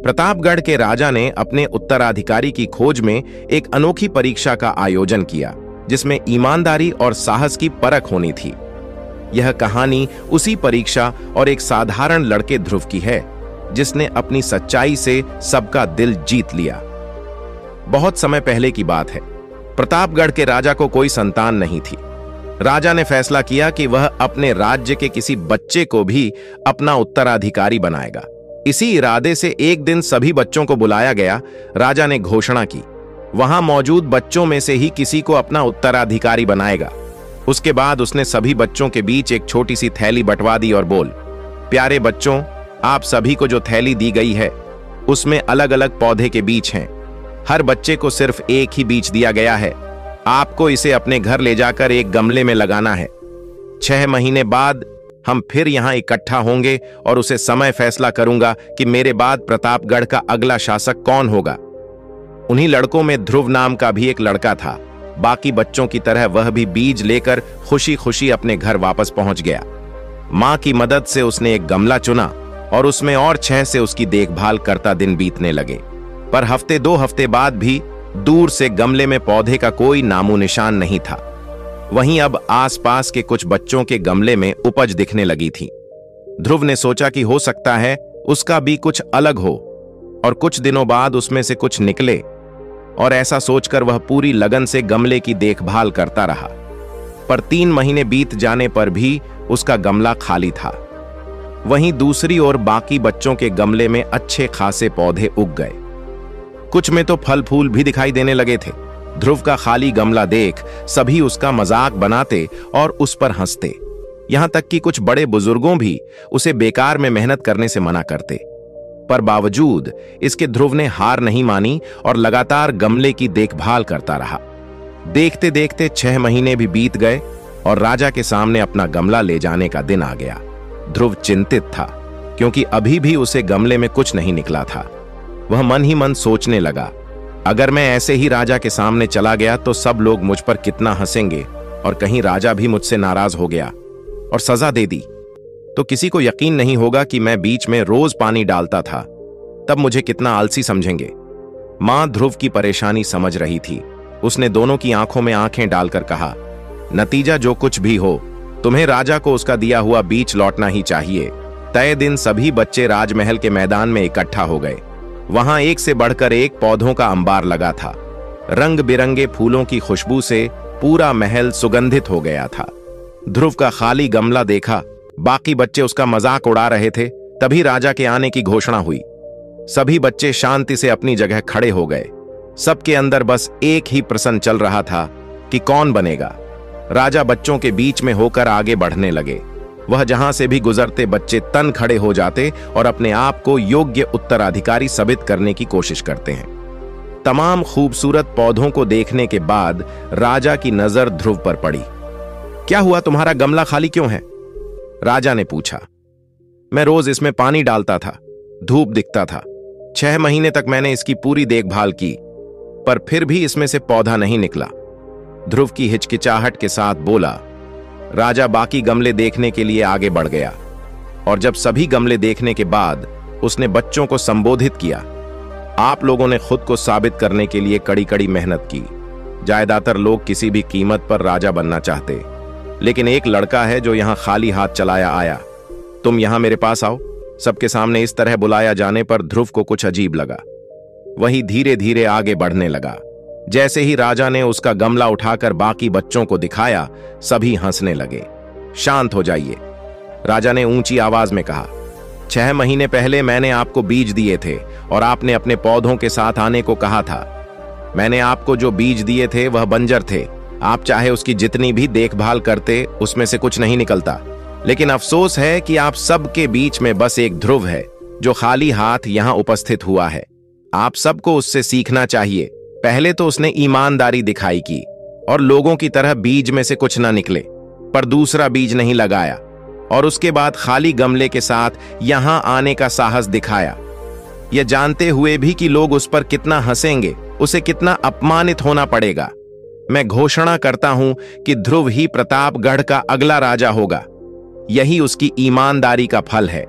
प्रतापगढ़ के राजा ने अपने उत्तराधिकारी की खोज में एक अनोखी परीक्षा का आयोजन किया, जिसमें ईमानदारी और साहस की परख होनी थी। यह कहानी उसी परीक्षा और एक साधारण लड़के ध्रुव की है, जिसने अपनी सच्चाई से सबका दिल जीत लिया। बहुत समय पहले की बात है। प्रतापगढ़ के राजा को कोई संतान नहीं थी। राजा ने फैसला किया कि वह अपने राज्य के किसी बच्चे को भी अपना उत्तराधिकारी बनाएगा। इसी इरादे से एक दिन सभी बच्चों को बुलाया गया। राजा ने घोषणा की, वहां मौजूद बच्चों में से ही किसी को अपना उत्तराधिकारी बनाएगा। उसके बाद उसने सभी बच्चों के बीच एक छोटी सी थैली बंटवा दी और बोल, प्यारे बच्चों, आप सभी को जो थैली दी गई है उसमें अलग अलग पौधे के बीज हैं। हर बच्चे को सिर्फ एक ही बीज दिया गया है। आपको इसे अपने घर ले जाकर एक गमले में लगाना है। 6 महीने बाद हम फिर यहां इकट्ठा होंगे और उसे समय फैसला करूंगा कि मेरे बाद प्रतापगढ़ का अगला शासक कौन होगा। उन्हीं लड़कों में ध्रुव नाम का भी एक लड़का था। बाकी बच्चों की तरह वह भी बीज लेकर खुशी खुशी अपने घर वापस पहुंच गया। मां की मदद से उसने एक गमला चुना और उसमें और 6 से उसकी देखभाल करता दिन बीतने लगे। पर हफ्ते 2 हफ्ते बाद भी दूर से गमले में पौधे का कोई नामो निशान नहीं था। वहीं अब आसपास के कुछ बच्चों के गमले में उपज दिखने लगी थी। ध्रुव ने सोचा कि हो सकता है उसका भी कुछ अलग हो, और कुछ दिनों बाद उसमें से कुछ निकले। और ऐसा सोचकर वह पूरी लगन से गमले की देखभाल करता रहा। पर 3 महीने बीत जाने पर भी उसका गमला खाली था। वहीं दूसरी ओर बाकी बच्चों के गमले में अच्छे खासे पौधे उग गए। कुछ में तो फल फूल भी दिखाई देने लगे थे। ध्रुव का खाली गमला देख सभी उसका मजाक बनाते और उस पर हंसते। यहां तक कि कुछ बड़े बुजुर्गों भी उसे बेकार में मेहनत करने से मना करते। पर बावजूद इसके ध्रुव ने हार नहीं मानी और लगातार गमले की देखभाल करता रहा। देखते देखते 6 महीने भी बीत गए और राजा के सामने अपना गमला ले जाने का दिन आ गया। ध्रुव चिंतित था, क्योंकि अभी भी उसे गमले में कुछ नहीं निकला था। वह मन ही मन सोचने लगा, अगर मैं ऐसे ही राजा के सामने चला गया तो सब लोग मुझ पर कितना हंसेंगे, और कहीं राजा भी मुझसे नाराज हो गया और सजा दे दी तो किसी को यकीन नहीं होगा कि मैं बीच में रोज पानी डालता था। तब मुझे कितना आलसी समझेंगे। मां ध्रुव की परेशानी समझ रही थी। उसने दोनों की आंखों में आंखें डालकर कहा, नतीजा जो कुछ भी हो, तुम्हें राजा को उसका दिया हुआ बीज लौटना ही चाहिए। तय दिन सभी बच्चे राजमहल के मैदान में इकट्ठा हो गए। वहां एक से बढ़कर एक पौधों का अंबार लगा था। रंग बिरंगे फूलों की खुशबू से पूरा महल सुगंधित हो गया था। ध्रुव का खाली गमला देखा। बाकी बच्चे उसका मजाक उड़ा रहे थे। तभी राजा के आने की घोषणा हुई। सभी बच्चे शांति से अपनी जगह खड़े हो गए। सबके अंदर बस एक ही प्रश्न चल रहा था कि कौन बनेगा। राजा बच्चों के बीच में होकर आगे बढ़ने लगे। वह जहां से भी गुजरते बच्चे तन खड़े हो जाते और अपने आप को योग्य उत्तराधिकारी साबित करने की कोशिश करते हैं। तमाम खूबसूरत पौधों को देखने के बाद राजा की नजर ध्रुव पर पड़ी। क्या हुआ, तुम्हारा गमला खाली क्यों है? राजा ने पूछा। मैं रोज इसमें पानी डालता था, धूप दिखता था। 6 महीने तक मैंने इसकी पूरी देखभाल की, पर फिर भी इसमें से पौधा नहीं निकला। ध्रुव की हिचकिचाहट के साथ बोला। राजा बाकी गमले देखने के लिए आगे बढ़ गया, और जब सभी गमले देखने के बाद उसने बच्चों को संबोधित किया। आप लोगों ने खुद को साबित करने के लिए कड़ी कड़ी मेहनत की। ज्यादातर लोग किसी भी कीमत पर राजा बनना चाहते, लेकिन एक लड़का है जो यहां खाली हाथ चलाया आया। तुम यहां मेरे पास आओ। सबके सामने इस तरह बुलाया जाने पर ध्रुव को कुछ अजीब लगा। वही धीरे धीरे आगे बढ़ने लगा। जैसे ही राजा ने उसका गमला उठाकर बाकी बच्चों को दिखाया, सभी हंसने लगे। शांत हो जाइए, राजा ने ऊंची आवाज में कहा। 6 महीने पहले मैंने आपको बीज दिए थे और आपने अपने पौधों के साथ आने को कहा था। मैंने आपको जो बीज दिए थे वह बंजर थे। आप चाहे उसकी जितनी भी देखभाल करते, उसमें से कुछ नहीं निकलता। लेकिन अफसोस है कि आप सबके बीच में बस एक ध्रुव है जो खाली हाथ यहां उपस्थित हुआ है। आप सबको उससे सीखना चाहिए। पहले तो उसने ईमानदारी दिखाई की और लोगों की तरह बीज में से कुछ ना निकले, पर दूसरा बीज नहीं लगाया, और उसके बाद खाली गमले के साथ यहां आने का साहस दिखाया, यह जानते हुए भी कि लोग उस पर कितना हंसेंगे, उसे कितना अपमानित होना पड़ेगा। मैं घोषणा करता हूं कि ध्रुव ही प्रतापगढ़ का अगला राजा होगा। यही उसकी ईमानदारी का फल है।